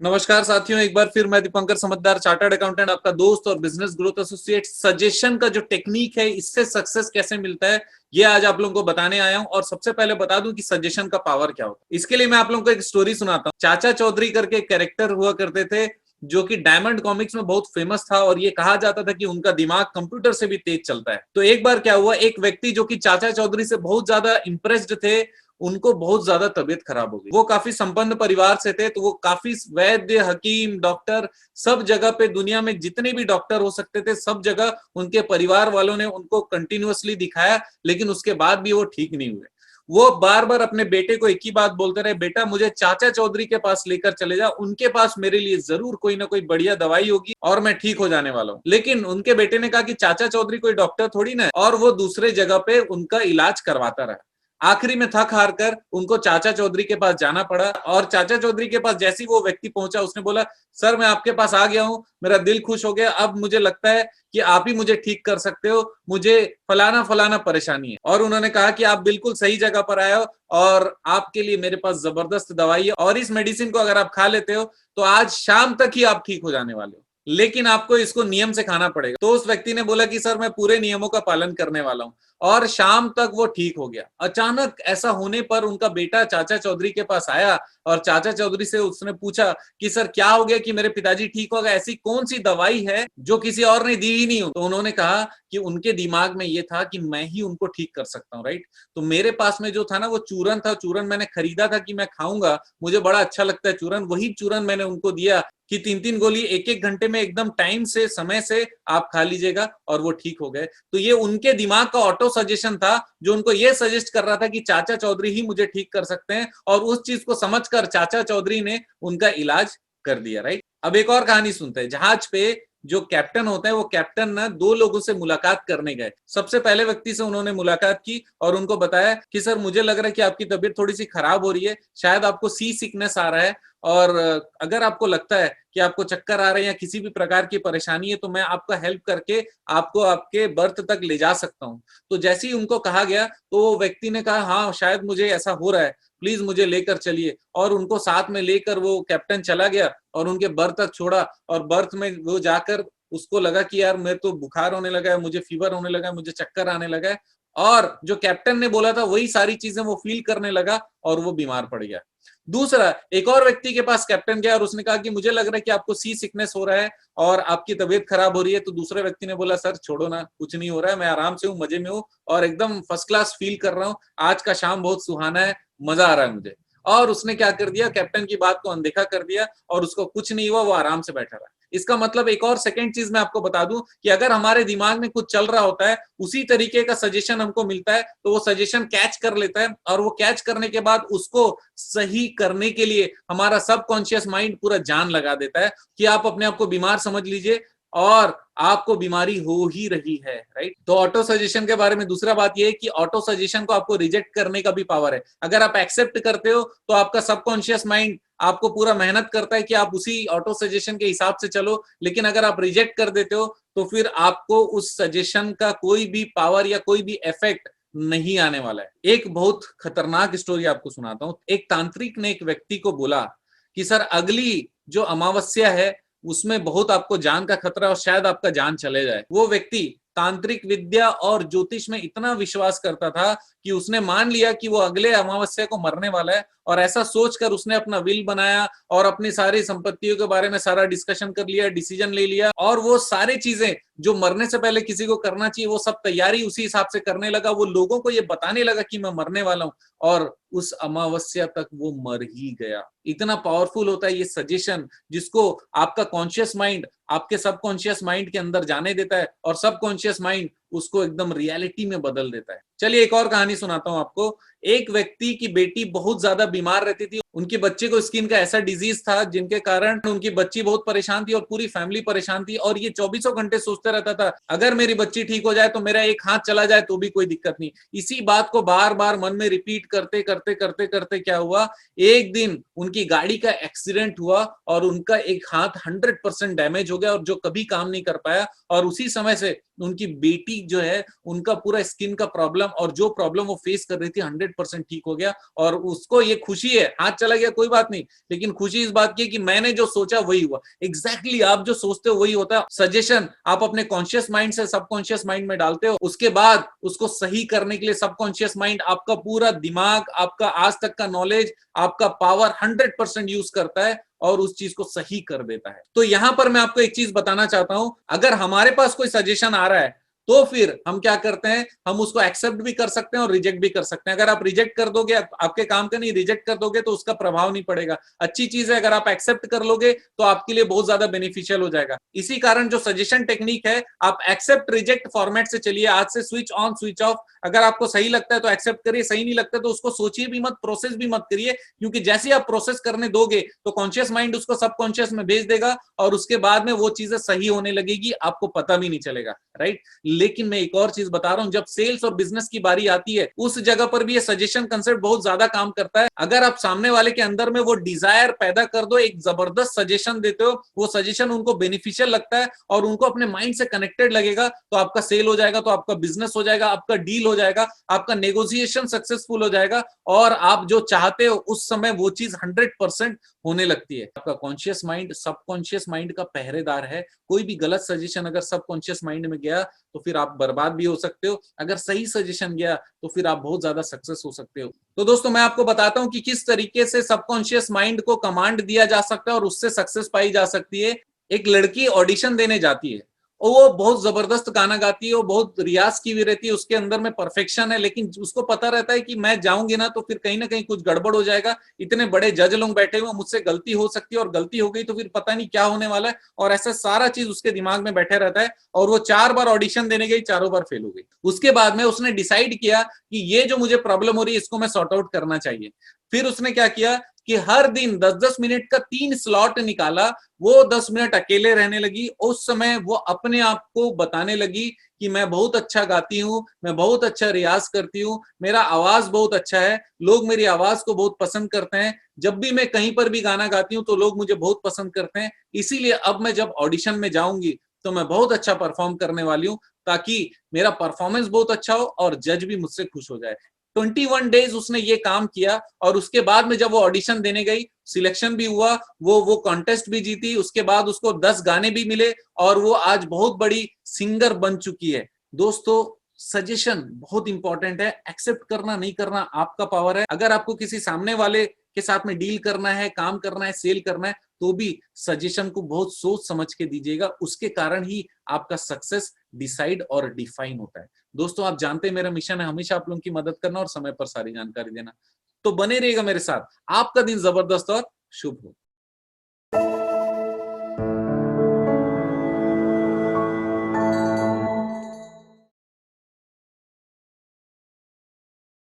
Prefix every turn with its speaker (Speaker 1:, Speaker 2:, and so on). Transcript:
Speaker 1: नमस्कार साथियों, एक बार फिर मैं दीपंकर समझदार चार्टर्ड अकाउंटेंट, आपका दोस्त और बिजनेस ग्रोथ एसोसिएट। सजेशन का जो टेक्निक है, इससे सक्सेस कैसे मिलता है, ये आज आप लोगों को बताने आया हूं। और सबसे पहले बता दूं कि सजेशन का पावर क्या होता है। इसके लिए मैं आप लोगों को एक स्टोरी सुनाता हूं। चाचा चौधरी करके एक कैरेक्टर हुआ करते थे, जो कि डायमंड कॉमिक्स में बहुत फेमस था, और ये कहा जाता था कि उनका दिमाग कंप्यूटर से भी तेज चलता है। तो एक बार क्या हुआ, एक व्यक्ति जो कि चाचा चौधरी से बहुत ज्यादा इंप्रेस्ड थे, उनको बहुत ज्यादा तबीयत खराब हो गई। वो काफी संपन्न परिवार से थे, तो वो काफी वैद्य, हकीम, डॉक्टर, सब जगह पे दुनिया में जितने भी डॉक्टर हो सकते थे, सब जगह उनके परिवार वालों ने उनको कंटिन्यूअसली दिखाया, लेकिन उसके बाद भी वो ठीक नहीं हुए। वो बार बार अपने बेटे को एक ही बात बोलते रहे, बेटा मुझे चाचा चौधरी के पास लेकर चले जा, उनके पास मेरे लिए जरूर कोई ना कोई बढ़िया दवाई होगी और मैं ठीक हो जाने वाला हूँ। लेकिन उनके बेटे ने कहा कि चाचा चौधरी कोई डॉक्टर थोड़ी ना है, और वो दूसरे जगह पे उनका इलाज करवाता रहा। आखिरी में थक हार कर उनको चाचा चौधरी के पास जाना पड़ा, और चाचा चौधरी के पास जैसे ही वो व्यक्ति पहुंचा, उसने बोला, सर मैं आपके पास आ गया हूं, मेरा दिल खुश हो गया, अब मुझे लगता है कि आप ही मुझे ठीक कर सकते हो, मुझे फलाना फलाना परेशानी है। और उन्होंने कहा कि आप बिल्कुल सही जगह पर आए हो, और आपके लिए मेरे पास जबरदस्त दवाई है, और इस मेडिसिन को अगर आप खा लेते हो तो आज शाम तक ही आप ठीक हो जाने वाले हो, लेकिन आपको इसको नियम से खाना पड़ेगा। तो उस व्यक्ति ने बोला कि सर मैं पूरे नियमों का पालन करने वाला हूं, और शाम तक वो ठीक हो गया। अचानक ऐसा होने पर उनका बेटा चाचा चौधरी के पास आया, और चाचा चौधरी से उसने पूछा कि सर क्या हो गया कि मेरे पिताजी ठीक हो गए, ऐसी कौन सी दवाई है जो किसी और ने दी ही नहीं हो। तो उन्होंने कहा कि उनके दिमाग में ये था कि मैं ही उनको ठीक कर सकता हूँ, राइट। तो मेरे पास में जो था ना, वो चूरन था, चूरन मैंने खरीदा था कि मैं खाऊंगा, मुझे बड़ा अच्छा लगता है चूरन, वही चूरन मैंने उनको दिया कि 3-3 गोली एक एक घंटे में एकदम टाइम से, समय से आप खा लीजिएगा, और वो ठीक हो गए। तो ये उनके दिमाग का ऑटो सजेशन था, जो उनको ये सजेस्ट कर रहा था कि चाचा चौधरी ही मुझे ठीक कर सकते हैं, और उस चीज को समझकर चाचा चौधरी ने उनका इलाज कर दिया, राइट। अब एक और कहानी सुनते हैं। जहाज पे जो कैप्टन होता है, वो कैप्टन ना दो लोगों से मुलाकात करने गए। सबसे पहले व्यक्ति से उन्होंने मुलाकात की और उनको बताया कि सर मुझे लग रहा है कि आपकी तबीयत थोड़ी सी खराब हो रही है, शायद आपको सी सिकनेस आ रहा है, और अगर आपको लगता है कि आपको चक्कर आ रहे हैं या किसी भी प्रकार की परेशानी है, तो मैं आपका हेल्प करके आपको आपके बर्थ तक ले जा सकता हूँ। तो जैसे ही उनको कहा गया, तो वो व्यक्ति ने कहा, हाँ शायद मुझे ऐसा हो रहा है, प्लीज मुझे लेकर चलिए। और उनको साथ में लेकर वो कैप्टन चला गया और उनके बर्थ तक छोड़ा, और बर्थ में वो जाकर उसको लगा कि यार मेरे तो बुखार होने लगा है, मुझे फीवर होने लगा है, मुझे चक्कर आने लगा है, और जो कैप्टन ने बोला था वही सारी चीजें वो फील करने लगा, और वो बीमार पड़ गया। दूसरा, एक और व्यक्ति के पास कैप्टन गया और उसने कहा कि मुझे लग रहा है कि आपको सी सिकनेस हो रहा है और आपकी तबीयत खराब हो रही है। तो दूसरे व्यक्ति ने बोला, सर छोड़ो ना, कुछ नहीं हो रहा है, मैं आराम से हूँ, मजे में हूँ, और एकदम फर्स्ट क्लास फील कर रहा हूँ, आज का शाम बहुत सुहाना है, मजा आ रहा है मुझे। और उसने क्या कर दिया, कैप्टन की बात को अनदेखा कर दिया, और उसको कुछ नहीं हुआ, वो आराम से बैठा रहा। इसका मतलब एक और सेकंड चीज मैं आपको बता दूं कि अगर हमारे दिमाग में कुछ चल रहा होता है, उसी तरीके का सजेशन हमको मिलता है, तो वो सजेशन कैच कर लेता है, और वो कैच करने के बाद उसको सही करने के लिए हमारा सबकॉन्शियस माइंड पूरा जान लगा देता है कि आप अपने आप को बीमार समझ लीजिए, और आपको बीमारी हो ही रही है, राइट। तो ऑटो सजेशन के बारे में दूसरा बात यह है कि ऑटो सजेशन को आपको रिजेक्ट करने का भी पावर है। अगर आप एक्सेप्ट करते हो, तो आपका सबकॉन्शियस माइंड आपको पूरा मेहनत करता है कि आप उसी ऑटो सजेशन के हिसाब से चलो, लेकिन अगर आप रिजेक्ट कर देते हो, तो फिर आपको उस सजेशन का कोई भी पावर या कोई भी इफेक्ट नहीं आने वाला है। एक बहुत खतरनाक स्टोरी आपको सुनाता हूं। एक तांत्रिक ने एक व्यक्ति को बोला कि सर अगली जो अमावस्या है, उसमें बहुत आपको जान का खतरा और शायद आपका जान चले जाए। वो व्यक्ति तांत्रिक विद्या और ज्योतिष में इतना विश्वास करता था कि उसने मान लिया कि वो अगले अमावस्या को मरने वाला है, और ऐसा सोचकर उसने अपना विल बनाया और अपनी सारी संपत्तियों के बारे में सारा डिस्कशन कर लिया, डिसीजन ले लिया, और वो सारी चीजें जो मरने से पहले किसी को करना चाहिए, वो सब तैयारी उसी हिसाब से करने लगा। वो लोगों को ये बताने लगा कि मैं मरने वाला हूं, और उस अमावस्या तक वो मर ही गया। इतना पावरफुल होता है ये सजेशन, जिसको आपका कॉन्शियस माइंड आपके सबकॉन्शियस माइंड के अंदर जाने देता है, और सबकॉन्शियस माइंड उसको एकदम रियलिटी में बदल देता है। चलिए एक और कहानी सुनाता हूं आपको। एक व्यक्ति की बेटी बहुत ज्यादा बीमार रहती थी। उनके बच्चे को स्किन का ऐसा डिजीज था जिनके कारण उनकी बच्ची बहुत परेशान थी और पूरी फैमिली परेशान थी, और ये 24 घंटे सोचते रहता था, अगर मेरी बच्ची ठीक हो जाए तो मेरा एक हाथ चला जाए तो भी कोई दिक्कत नहीं। इसी बात को बार बार मन में रिपीट करते करते करते करते क्या हुआ, एक दिन उनकी गाड़ी का एक्सीडेंट हुआ और उनका एक हाथ 100% डैमेज हो गया, और जो कभी काम नहीं कर पाया। और उसी समय से उनकी बेटी जो है, उनका पूरा स्किन का प्रॉब्लम और जो प्रॉब्लम वो फेस कर रही थी 100% ठीक हो गया, और उसको ये खुशी है, हाथ चला गया कोई बात नहीं, लेकिन खुशी इस बात की है कि मैंने जो सोचा वही हुआ। एग्जैक्टली आप जो सोचते हो वही होता है। सजेशन आप अपने कॉन्शियस माइंड से सबकॉन्शियस माइंड में डालते हो, उसके बाद उसको सही करने के लिए सबकॉन्शियस माइंड आपका पूरा दिमाग, आपका आज तक का नॉलेज, आपका पावर 100% यूज करता है और उस चीज को सही कर देता है। तो यहां पर मैं आपको एक चीज बताना चाहता हूं, अगर हमारे पास कोई सजेशन आ रहा है तो फिर हम क्या करते हैं, हम उसको एक्सेप्ट भी कर सकते हैं और रिजेक्ट भी कर सकते हैं। अगर आप रिजेक्ट कर दोगे, आपके काम का नहीं, रिजेक्ट कर दोगे तो उसका प्रभाव नहीं पड़ेगा। अच्छी चीज है, अगर आप एक्सेप्ट कर लोगे तो आपके लिए बहुत ज्यादा बेनिफिशियल हो जाएगा। इसी कारण जो सजेशन टेक्निक है, आप एक्सेप्ट रिजेक्ट फॉर्मेट से चलिए। आज से स्विच ऑन स्विच ऑफ, अगर आपको सही लगता है तो एक्सेप्ट करिए, सही नहीं लगता तो उसको सोचिए भी मत, प्रोसेस भी मत करिए, क्योंकि जैसे आप प्रोसेस करने दोगे तो कॉन्शियस माइंड उसको सबकॉन्शियस में भेज देगा और उसके बाद में वो चीजें सही होने लगेगी, आपको पता भी नहीं चलेगा, राइट। लेकिन मैं एक और चीज बता रहा हूं, जब सेल्स और बिजनेस की बारी आती है उस जगह पर भी ये सजेशन कंसेप्ट बहुत ज्यादा काम करता है। अगर आप सामने वाले के अंदर में वो डिजायर पैदा कर दो, एक जबरदस्त सजेशन देते हो, वो सजेशन उनको बेनिफिशियल लगता है और उनको अपने माइंड से कनेक्टेड लगेगा, तो आपका सेल हो जाएगा, तो आपका बिजनेस हो जाएगा, आपका डील हो जाएगा, आपका नेगोशिएशन सक्सेसफुल हो जाएगा और आप जो चाहते हो उस समय वो चीज 100% होने लगती है। आपका कॉन्शियस माइंड सबकॉन्शियस माइंड का पहरेदार है। कोई भी गलत सजेशन अगर सबकॉन्शियस माइंड में गया तो फिर आप बर्बाद भी हो सकते हो, अगर सही सजेशन गया तो फिर आप बहुत ज्यादा सक्सेस हो सकते हो। तो दोस्तों मैं आपको बताता हूं कि किस तरीके से सबकॉन्शियस माइंड को कमांड दिया जा सकता है और उससे सक्सेस पाई जा सकती है। एक लड़की ऑडिशन देने जाती है और वो बहुत जबरदस्त गाना गाती है, वो बहुत रियाज की हुई रहती है, उसके अंदर में परफेक्शन है, लेकिन उसको पता रहता है कि मैं जाऊंगी ना तो फिर कहीं ना कहीं कुछ गड़बड़ हो जाएगा, इतने बड़े जज लोग बैठे हुए, मुझसे गलती हो सकती है और गलती हो गई तो फिर पता नहीं क्या होने वाला है, और ऐसा सारा चीज उसके दिमाग में बैठे रहता है। और वो 4 बार ऑडिशन देने गई, चारों बार फेल हो गई। उसके बाद में उसने डिसाइड किया कि ये जो मुझे प्रॉब्लम हो रही है इसको मैं सॉर्ट आउट करना चाहिए। फिर उसने क्या किया कि हर दिन 10-10 मिनट का 3 स्लॉट निकाला, वो 10 मिनट अकेले रहने लगी। उस समय वो अपने आप को बताने लगी कि मैं बहुत अच्छा गाती हूँ, मैं बहुत अच्छा रियाज करती हूँ, मेरा आवाज बहुत अच्छा है, लोग मेरी आवाज को बहुत पसंद करते हैं, जब भी मैं कहीं पर भी गाना गाती हूँ तो लोग मुझे बहुत पसंद करते हैं, इसीलिए अब मैं जब ऑडिशन में जाऊंगी तो मैं बहुत अच्छा परफॉर्म करने वाली हूँ, ताकि मेरा परफॉर्मेंस बहुत अच्छा हो और जज भी मुझसे खुश हो जाए। 21 डेज उसने ये काम किया और उसके बाद में जब वो ऑडिशन देने गई, सिलेक्शन भी हुआ, वो कॉन्टेस्ट भी जीती, उसके बाद उसको 10 गाने भी मिले और वो आज बहुत बड़ी सिंगर बन चुकी है। दोस्तों सजेशन बहुत इंपॉर्टेंट है, एक्सेप्ट करना नहीं करना आपका पावर है। अगर आपको किसी सामने वाले के साथ में डील करना है, काम करना है, सेल करना है, तो भी सजेशन को बहुत सोच समझ के दीजिएगा, उसके कारण ही आपका सक्सेस डिसाइड और डिफाइन होता है। दोस्तों आप जानते हैं मेरा मिशन है हमेशा आप लोगों की मदद करना और समय पर सारी जानकारी देना, तो बने रहिएगा मेरे साथ। आपका दिन जबरदस्त और शुभ हो।